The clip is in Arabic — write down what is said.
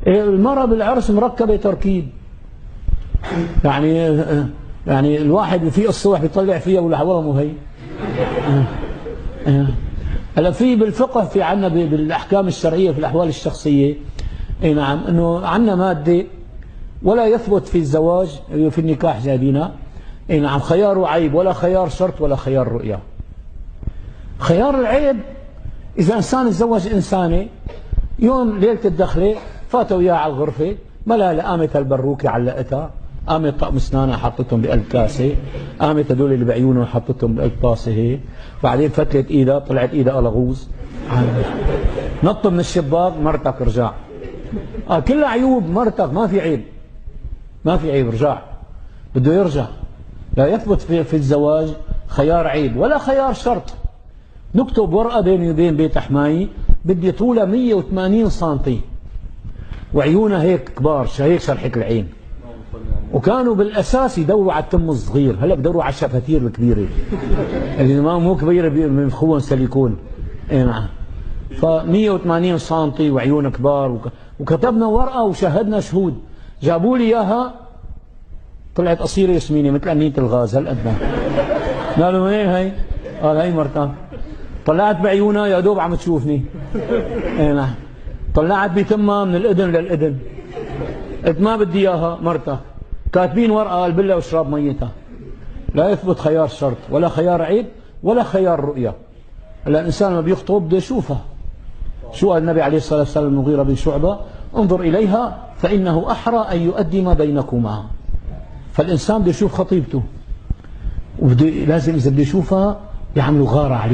المرأة بالعرس مركبة تركيب، يعني الواحد في الصبح بيطلع فيها والعوام هي. هلا في بالفقه في عنا بالاحكام الشرعيه في الاحوال الشخصيه، اي نعم، انه عنا ماده ولا يثبت في الزواج في النكاح جايبينها، اي نعم، خيار عيب ولا خيار شرط ولا خيار رؤيه. خيار العيب اذا انسان تزوج انسانه يوم ليله الدخله فاتوا وياه على الغرفه، ملا قامت البروكه علقتها، قامت طقم اسنانها حطتهم بقلب كاسه، قامت هدول اللي بعيونهم حطتهم بقلب طاسه هيك، بعدين فتلت ايدها طلعت ايدها قلغوز، نط من الشباك مرتك رجع. كلها عيوب مرتك، ما في عيب، ما في عيب، رجع بده يرجع. لا يثبت في الزواج خيار عيب ولا خيار شرط. نكتب ورقه بيني وبين بيت حماي بدي طولها 180 سم وعيونها هيك كبار، هيك شرحة العين، وكانوا بالاساس يدوروا على التم الصغير، هلا بدوروا على الشفاتير الكبيره اللي مو كبيره بينفخوهم سيليكون. اي نعم. ف 180 سم وعيون كبار، وكتبنا ورقه وشاهدنا شهود، جابوا لي اياها طلعت قصيره ياسمينه مثل انيه الغاز هالقد. قالوا وين هي؟ قال هي مرتك. طلعت بعيونها يا دوب عم تشوفني. اي نعم. طلعت بتمها من الاذن للاذن. قلت ما بدي اياها مرتك. كاتبين ورقه قال بالله واشرب ميتها. لا يثبت خيار شرط ولا خيار عيب ولا خيار رؤيه. هلا الانسان لما بيخطب بده يشوفها. شو قال النبي عليه الصلاه والسلام المغيرة بن شعبه؟ انظر اليها فانه احرى ان يؤدي ما بينكما. فالانسان بده يشوف خطيبته، لازم اذا بده يشوفها يعملوا غاره عليه.